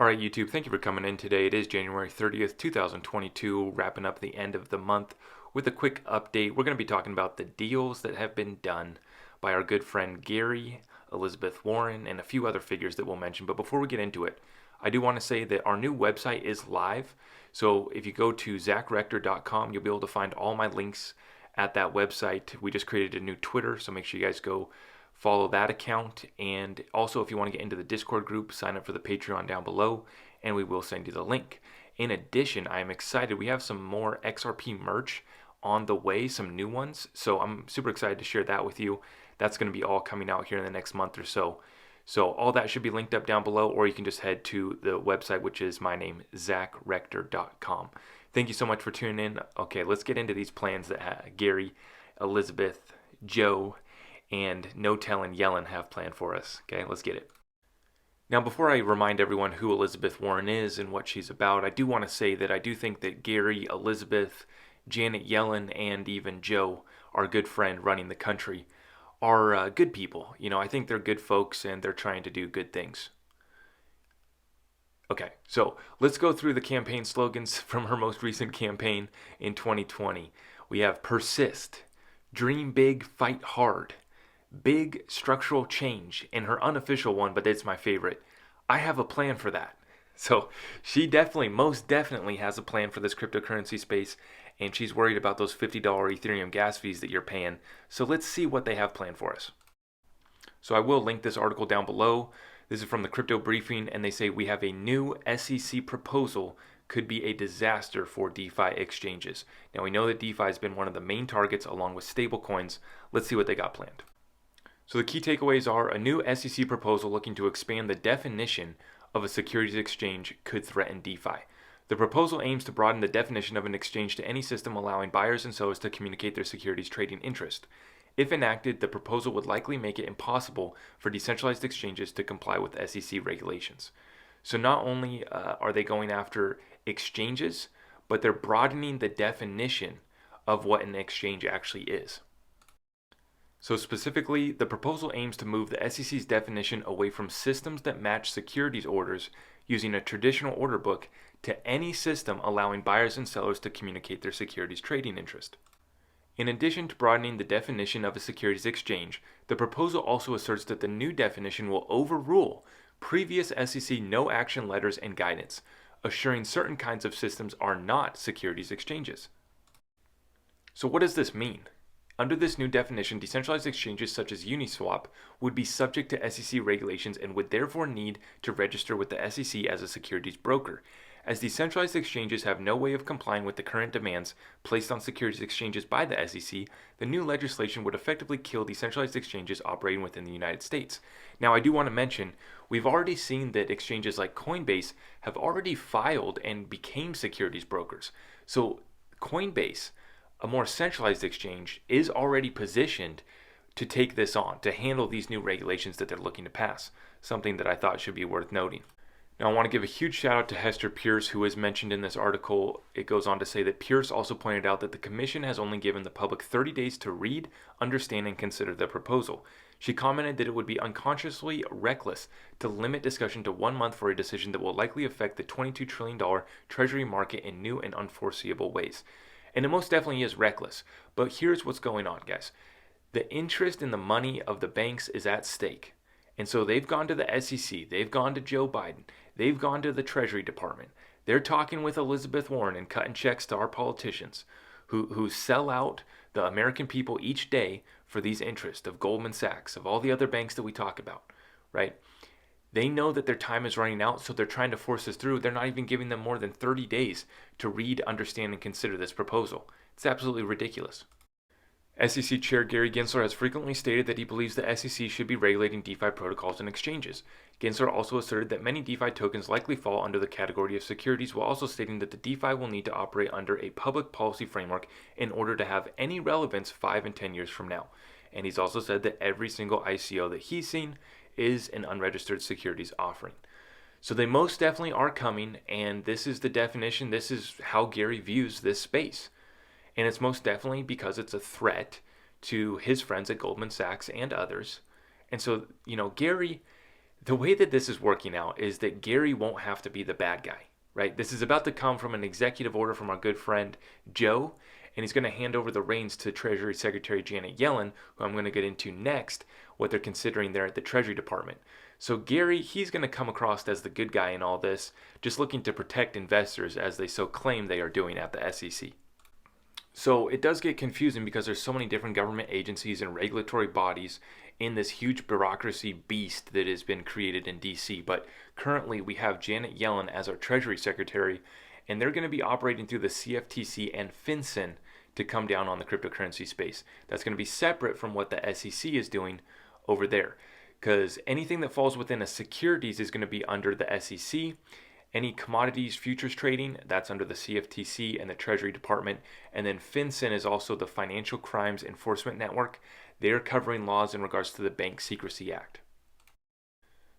Alright YouTube, thank you for coming in today. It is January 30th, 2022, wrapping up the end of the month with a quick update. We're going to be talking about the deals that have been done by our good friend Gary, Elizabeth Warren, and a few other figures that we'll mention. But before we get into it, I do want to say that our new website is live. So if you go to zachrector.com, you'll be able to find all my links at that website. We just created a new Twitter, so make sure you guys go follow that account. And also, if you want to get into the Discord group, sign up for the Patreon down below, and we will send you the link. In addition, I am excited. We have some more XRP merch on the way, some new ones. So I'm super excited to share that with you. That's going to be all coming out here in the next month or so. So all that should be linked up down below, or you can just head to the website, which is my name, zachrector.com. Thank you so much for tuning in. Okay, let's get into these plans that Gary, Elizabeth, Joe, and no telling Yellen have planned for us. Okay, let's get it. Now, before I remind everyone who Elizabeth Warren is and what she's about, I do want to say that I do think that Gary, Elizabeth, Janet Yellen, and even Joe, our good friend running the country, are good people. You know, I think they're good folks and they're trying to do good things. Okay, so let's go through the campaign slogans from her most recent campaign in 2020. We have persist, dream big, fight hard, big structural change, and her unofficial one, but it's my favorite, I have a plan for that. So she definitely, most definitely has a plan for this cryptocurrency space, and she's worried about those $50 Ethereum gas fees that you're paying. So let's see what they have planned for us. So I will link this article down below. This is from the Crypto Briefing, and they say we have a new SEC proposal could be a disaster for DeFi exchanges. Now we know that DeFi has been one of the main targets along with stablecoins. Let's see what they got planned. So the key takeaways are a new SEC proposal looking to expand the definition of a securities exchange could threaten DeFi. The proposal aims to broaden the definition of an exchange to any system allowing buyers and sellers to communicate their securities trading interest. If enacted, the proposal would likely make it impossible for decentralized exchanges to comply with SEC regulations. So not only are they going after exchanges, but they're broadening the definition of what an exchange actually is. So specifically, the proposal aims to move the SEC's definition away from systems that match securities orders using a traditional order book to any system allowing buyers and sellers to communicate their securities trading interest. In addition to broadening the definition of a securities exchange, the proposal also asserts that the new definition will overrule previous SEC no-action letters and guidance, assuring certain kinds of systems are not securities exchanges. So what does this mean? Under this new definition, decentralized exchanges such as Uniswap would be subject to SEC regulations and would therefore need to register with the SEC as a securities broker. As decentralized exchanges have no way of complying with the current demands placed on securities exchanges by the SEC, the new legislation would effectively kill decentralized exchanges operating within the United States. Now, I do want to mention, we've already seen that exchanges like Coinbase have already filed and became securities brokers. So Coinbase, a more centralized exchange, is already positioned to take this on, to handle these new regulations that they're looking to pass, something that I thought should be worth noting. Now I want to give a huge shout out to Hester Pierce, who is mentioned in this article. It goes on to say that Pierce also pointed out that the Commission has only given the public 30 days to read, understand, and consider the proposal. She commented that it would be unconsciously reckless to limit discussion to 1 month for a decision that will likely affect the $22 trillion Treasury market in new and unforeseeable ways. And it most definitely is reckless. But here's what's going on, guys. The interest in the money of the banks is at stake. And so they've gone to the SEC, they've gone to Joe Biden, they've gone to the Treasury Department. They're talking with Elizabeth Warren and cutting checks to our politicians who sell out the American people each day for these interests of Goldman Sachs, of all the other banks that we talk about, right? They know that their time is running out, so they're trying to force this through. They're not even giving them more than 30 days to read, understand, and consider this proposal. It's absolutely ridiculous. SEC Chair Gary Gensler has frequently stated that he believes the SEC should be regulating DeFi protocols and exchanges. Gensler also asserted that many DeFi tokens likely fall under the category of securities, while also stating that the DeFi will need to operate under a public policy framework in order to have any relevance 5 and 10 years from now. And he's also said that every single ICO that he's seen is an unregistered securities offering. So they most definitely are coming, and this is the definition, this is how Gary views this space. And it's most definitely because it's a threat to his friends at Goldman Sachs and others. And so, Gary The way that this is working out is that Gary won't have to be the bad guy, right? This is about to come from an executive order from our good friend Joe, and he's going to hand over the reins to Treasury Secretary Janet Yellen, who I'm going to get into next, what they're considering there at the Treasury Department. So Gary, he's going to come across as the good guy in all this, just looking to protect investors as they so claim they are doing at the SEC. So it does get confusing because there's so many different government agencies and regulatory bodies in this huge bureaucracy beast that has been created in DC. But currently we have Janet Yellen as our Treasury Secretary, and they're going to be operating through the CFTC and FinCEN to come down on the cryptocurrency space. That's going to be separate from what the SEC is doing over there, because anything that falls within a securities is going to be under the SEC. Any commodities futures trading, that's under the CFTC and the Treasury Department. And then FinCEN is also the Financial Crimes Enforcement Network. They're covering laws in regards to the Bank Secrecy Act.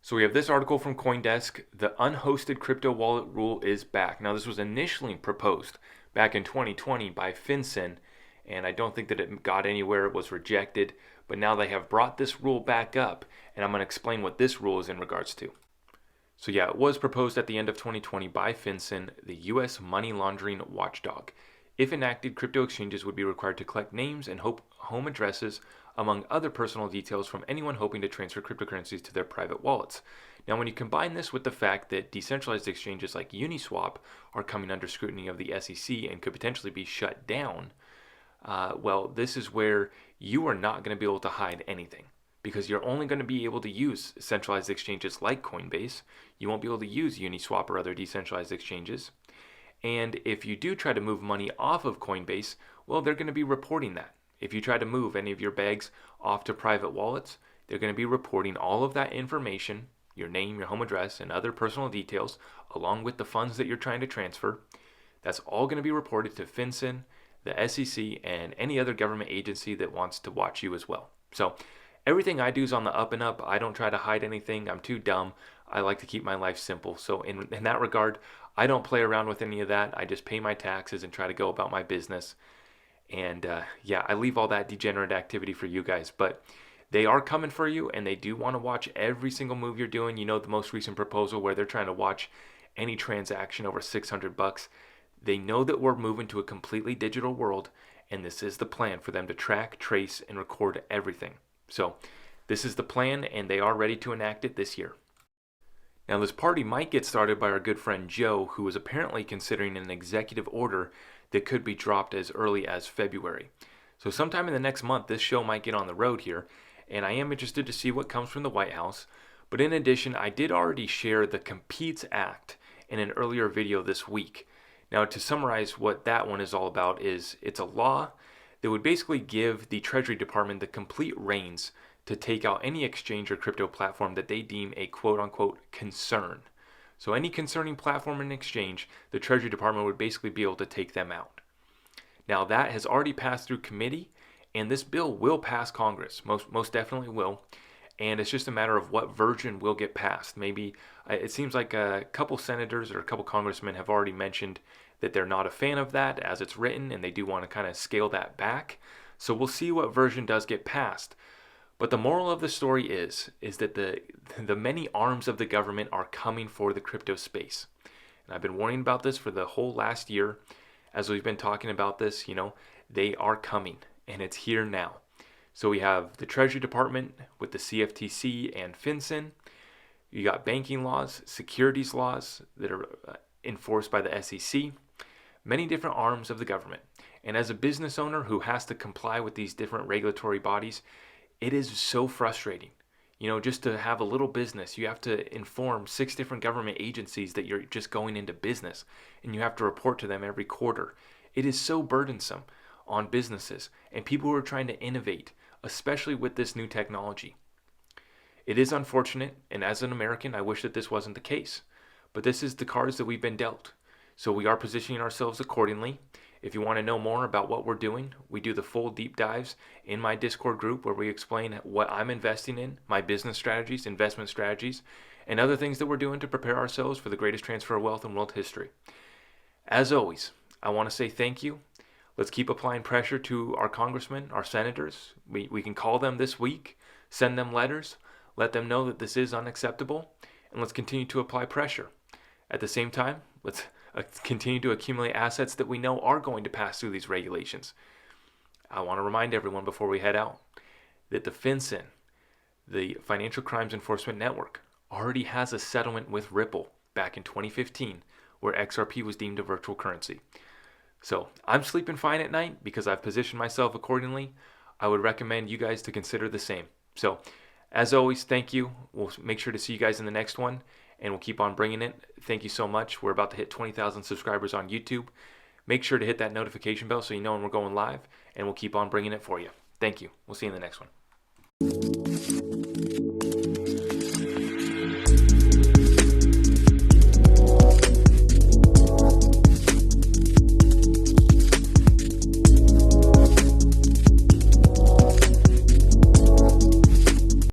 So we have this article from CoinDesk. The unhosted crypto wallet rule is back. Now, this was initially proposed back in 2020 by FinCEN, and I don't think that it got anywhere. It was rejected. But now they have brought this rule back up, and I'm going to explain what this rule is in regards to. So yeah, it was proposed at the end of 2020 by FinCEN, the U.S. money laundering watchdog. If enacted, crypto exchanges would be required to collect names and home addresses, among other personal details from anyone hoping to transfer cryptocurrencies to their private wallets. Now, when you combine this with the fact that decentralized exchanges like Uniswap are coming under scrutiny of the SEC and could potentially be shut down, well, this is where you are not going to be able to hide anything, because you're only going to be able to use centralized exchanges like Coinbase. You won't be able to use Uniswap or other decentralized exchanges. And if you do try to move money off of Coinbase, well, they're going to be reporting that. If you try to move any of your bags off to private wallets, they're going to be reporting all of that information, your name, your home address, and other personal details, along with the funds that you're trying to transfer. That's all going to be reported to FinCEN, the SEC, and any other government agency that wants to watch you as well. So everything I do is on the up and up. I don't try to hide anything. I'm too dumb. I like to keep my life simple. So in that regard, I don't play around with any of that. I just pay my taxes and try to go about my business. And yeah, I leave all that degenerate activity for you guys. But they are coming for you, and they do want to watch every single move you're doing. You know, the most recent proposal where they're trying to watch any transaction over $600. They know that we're moving to a completely digital world, and this is the plan for them to track, trace, and record everything. So this is the plan, and they are ready to enact it this year. Now, this party might get started by our good friend Joe, who is apparently considering an executive order that could be dropped as early as February. So sometime in the next month, this show might get on the road here, and I am interested to see what comes from the White House. But in addition, I did already share the Competes Act in an earlier video this week. Now, to summarize what that one is all about, is it's a law that would basically give the Treasury Department the complete reins to take out any exchange or crypto platform that they deem a quote-unquote concern. So any concerning platform and exchange, the Treasury Department would basically be able to take them out. Now, that has already passed through committee, and this bill will pass Congress, most definitely will. And it's just a matter of what version will get passed. Maybe it seems like a couple senators or a couple congressmen have already mentioned that they're not a fan of that as it's written, and they do want to kind of scale that back. So we'll see what version does get passed. But the moral of the story is that the many arms of the government are coming for the crypto space. And I've been warning about this for the whole last year. As we've been talking about this, they are coming, and it's here now. So we have the Treasury Department with the CFTC and FinCEN. You got banking laws, securities laws that are enforced by the SEC, many different arms of the government. And as a business owner who has to comply with these different regulatory bodies, it is so frustrating. Just to have a little business, you have to inform 6 different government agencies that you're just going into business, and you have to report to them every quarter. It is so burdensome on businesses and people who are trying to innovate, especially with this new technology. It is unfortunate, and as an American, I wish that this wasn't the case. But this is the cards that we've been dealt. So we are positioning ourselves accordingly. If you want to know more about what we're doing, we do the full deep dives in my Discord group where we explain what I'm investing in, my business strategies, investment strategies, and other things that we're doing to prepare ourselves for the greatest transfer of wealth in world history. As always, I want to say thank you. Let's keep applying pressure to our congressmen, our senators. We can call them this week, send them letters. Let them know that this is unacceptable, and let's continue to apply pressure. At the same time, let's continue to accumulate assets that we know are going to pass through these regulations. I want to remind everyone before we head out that the FinCEN, the Financial Crimes Enforcement Network, already has a settlement with Ripple back in 2015 where XRP was deemed a virtual currency. So I'm sleeping fine at night because I've positioned myself accordingly. I would recommend you guys to consider the same. So as always, thank you. We'll make sure to see you guys in the next one, and we'll keep on bringing it. Thank you so much. We're about to hit 20,000 subscribers on YouTube. Make sure to hit that notification bell so you know when we're going live, and we'll keep on bringing it for you. Thank you. We'll see you in the next one.